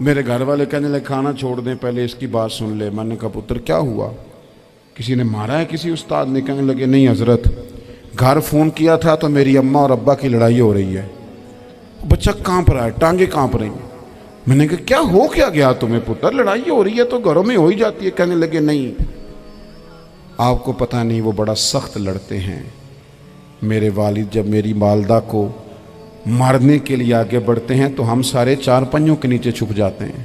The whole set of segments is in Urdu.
میرے گھر والے کہنے لگے کھانا چھوڑ دیں پہلے اس کی بات سن لے. میں نے کہا پتر کیا ہوا, کسی نے مارا ہے کسی استاد نے؟ کہنے لگے نہیں حضرت, گھر فون کیا تھا تو میری اماں اور ابا کی لڑائی ہو رہی ہے. بچہ کانپ رہا ہے, ٹانگیں کانپ رہی ہیں. میں نے کہا کیا ہو کیا گیا تمہیں پتر, لڑائی ہو رہی ہے تو گھروں میں ہو ہی جاتی ہے. کہنے لگے نہیں آپ کو پتہ نہیں وہ بڑا سخت لڑتے ہیں. میرے والد جب میری والدہ کو مارنے کے لیے آگے بڑھتے ہیں تو ہم سارے چار پنجوں کے نیچے چھپ جاتے ہیں,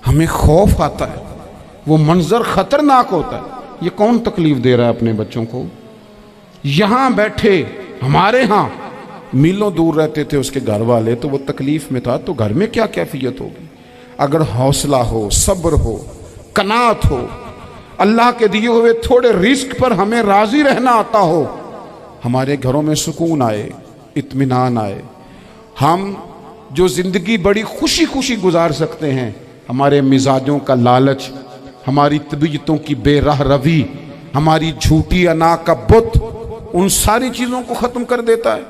ہمیں خوف آتا ہے, وہ منظر خطرناک ہوتا ہے. یہ کون تکلیف دے رہا ہے اپنے بچوں کو؟ یہاں بیٹھے ہمارے ہاں میلوں دور رہتے تھے اس کے گھر والے, تو وہ تکلیف میں تھا, تو گھر میں کیا کیفیت ہوگی؟ اگر حوصلہ ہو, صبر ہو, قناعت ہو, اللہ کے دیے ہوئے تھوڑے رزق پر ہمیں راضی رہنا آتا ہو, ہمارے گھروں میں سکون آئے, اطمینان آئے, ہم جو زندگی بڑی خوشی خوشی گزار سکتے ہیں. ہمارے مزاجوں کا لالچ, ہماری طبیعتوں کی بے راہ روی, ہماری جھوٹی انا کا بت, ان ساری چیزوں کو ختم کر دیتا ہے.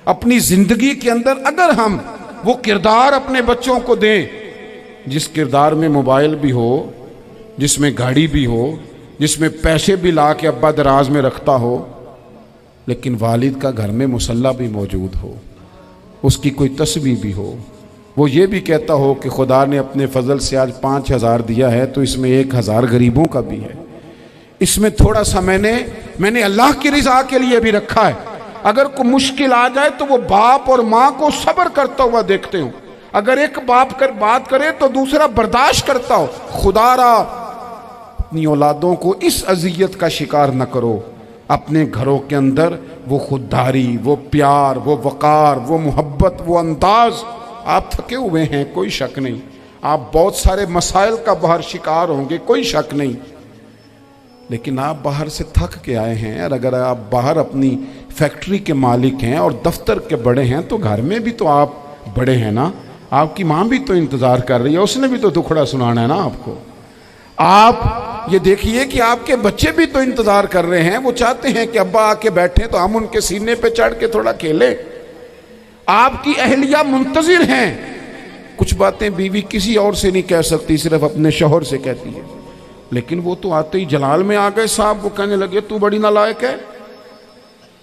اپنی زندگی کے اندر اگر ہم وہ کردار اپنے بچوں کو دیں جس کردار میں موبائل بھی ہو, جس میں گاڑی بھی ہو, جس میں پیسے بھی لا کے ابا دراز میں رکھتا ہو, لیکن والد کا گھر میں مصلی بھی موجود ہو, اس کی کوئی تسبیح بھی ہو, وہ یہ بھی کہتا ہو کہ خدا نے اپنے فضل سے آج 5,000 دیا ہے تو اس میں 1,000 غریبوں کا بھی ہے, اس میں تھوڑا سا میں نے اللہ کی رضا کے لیے بھی رکھا ہے. اگر کوئی مشکل آ جائے تو وہ باپ اور ماں کو صبر کرتا ہوا دیکھتے ہوں. اگر ایک باپ کر بات کرے تو دوسرا برداشت کرتا ہو. خدا را اپنی اولادوں کو اس اذیت کا شکار نہ کرو. اپنے گھروں کے اندر وہ خودداری, وہ پیار, وہ وقار, وہ محبت, وہ انداز. آپ تھکے ہوئے ہیں کوئی شک نہیں, آپ بہت سارے مسائل کا باہر شکار ہوں گے کوئی شک نہیں, لیکن آپ باہر سے تھک کے آئے ہیں, اور اگر آپ باہر اپنی فیکٹری کے مالک ہیں اور دفتر کے بڑے ہیں تو گھر میں بھی تو آپ بڑے ہیں نا. آپ کی ماں بھی تو انتظار کر رہی ہے, اس نے بھی تو دکھڑا سنانا ہے نا آپ کو. آپ یہ دیکھیے کہ آپ کے بچے بھی تو انتظار کر رہے ہیں, وہ چاہتے ہیں کہ ابا آ کے بیٹھیں تو ہم ان کے سینے پہ چڑھ کے تھوڑا کھیلیں. آپ کی اہلیہ منتظر ہیں. کچھ باتیں بیوی کسی اور سے نہیں کہہ سکتی, صرف اپنے شوہر سے کہتی ہے, لیکن وہ تو آتے ہی جلال میں آ گئے صاحب. وہ کہنے لگے تو بڑی نالائق ہے,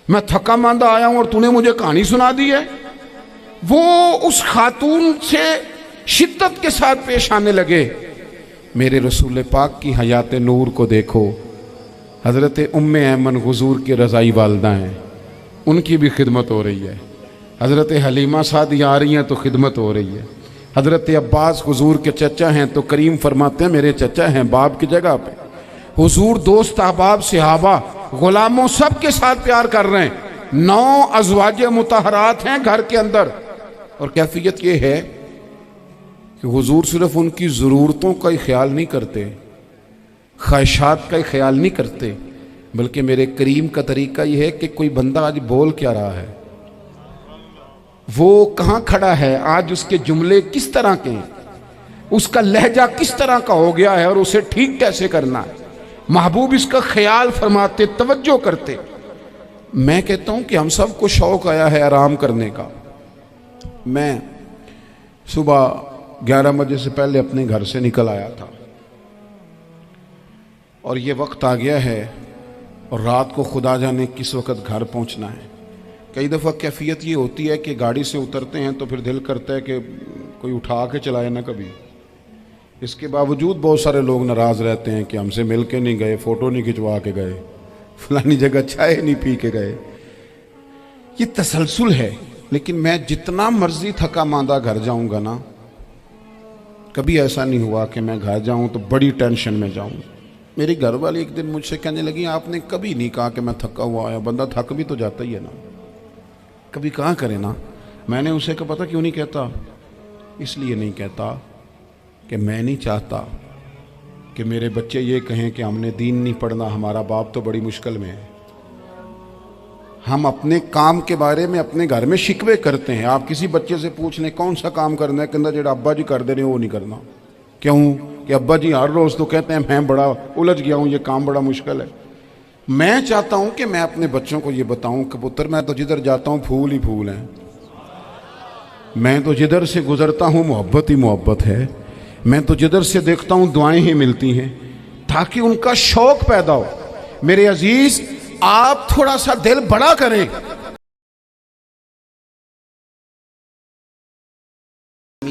میں تھکا ماندہ آیا ہوں اور تو نے مجھے کہانی سنا دی ہے. وہ اس خاتون سے شدت کے ساتھ پیش آنے لگے. میرے رسول پاک کی حیات نور کو دیکھو, حضرت ام ایمن حضور کی رضائی والدہ ہیں, ان کی بھی خدمت ہو رہی ہے. حضرت حلیمہ سعدیہ آ رہی ہیں تو خدمت ہو رہی ہے. حضرت عباس حضور کے چچا ہیں تو کریم فرماتے ہیں میرے چچا ہیں باپ کی جگہ پہ. حضور دوست احباب صحابہ غلاموں سب کے ساتھ پیار کر رہے ہیں. 9 ازواج مطہرات ہیں گھر کے اندر, اور کیفیت یہ ہے کہ حضور صرف ان کی ضرورتوں کا ہی خیال نہیں کرتے, خواہشات کا ہی خیال نہیں کرتے, بلکہ میرے کریم کا طریقہ یہ ہے کہ کوئی بندہ آج بول کیا رہا ہے, وہ کہاں کھڑا ہے آج, اس کے جملے کس طرح کے ہیں, اس کا لہجہ کس طرح کا ہو گیا ہے, اور اسے ٹھیک کیسے کرنا ہے. محبوب اس کا خیال فرماتے, توجہ کرتے. میں کہتا ہوں کہ ہم سب کو شوق آیا ہے آرام کرنے کا. میں صبح 11 بجے سے پہلے اپنے گھر سے نکل آیا تھا, اور یہ وقت آ گیا ہے, اور رات کو خدا جانے کس وقت گھر پہنچنا ہے. کئی دفعہ کیفیت یہ ہوتی ہے کہ گاڑی سے اترتے ہیں تو پھر دل کرتا ہے کہ کوئی اٹھا کے چلائے نہ کبھی. اس کے باوجود بہت سارے لوگ ناراض رہتے ہیں کہ ہم سے مل کے نہیں گئے, فوٹو نہیں کھنچوا کے گئے, فلانی جگہ چائے نہیں پی کے گئے. یہ تسلسل ہے. لیکن میں جتنا مرضی تھکا ماندہ گھر جاؤں گا نا, کبھی ایسا نہیں ہوا کہ میں گھر جاؤں تو بڑی ٹینشن میں جاؤں. میری گھر والی ایک دن مجھ سے کہنے لگی آپ نے کبھی نہیں کہا کہ میں تھکا ہوا آیا. بندہ تھک بھی تو جاتا ہی ہے نا, کبھی کہاں کرے نا. میں نے اسے کہا پتہ کیوں نہیں کہتا, اس لیے نہیں کہتا کہ میں نہیں چاہتا کہ میرے بچے یہ کہیں کہ ہم نے دین نہیں پڑھنا, ہمارا باپ تو بڑی مشکل میں ہے. ہم اپنے کام کے بارے میں اپنے گھر میں شکوے کرتے ہیں. آپ کسی بچے سے پوچھ لیں کون سا کام کرنا ہے, کہنا جڑا ابا جی کر دے رہے ہیں وہ نہیں کرنا. کیوں کہ ابا جی ہر روز تو کہتے ہیں میں بڑا الجھ گیا ہوں, یہ کام بڑا مشکل ہے. میں چاہتا ہوں کہ میں اپنے بچوں کو یہ بتاؤں کہ پتر میں تو جدھر جاتا ہوں پھول ہی پھول ہیں. میں تو جدھر سے گزرتا ہوں محبت ہی محبت ہے، میں تو جدھر سے دیکھتا ہوں دعائیں ہی ملتی ہیں، تاکہ ان کا شوق پیدا ہو۔ میرے عزیز، آپ تھوڑا سا دل بڑا کریں،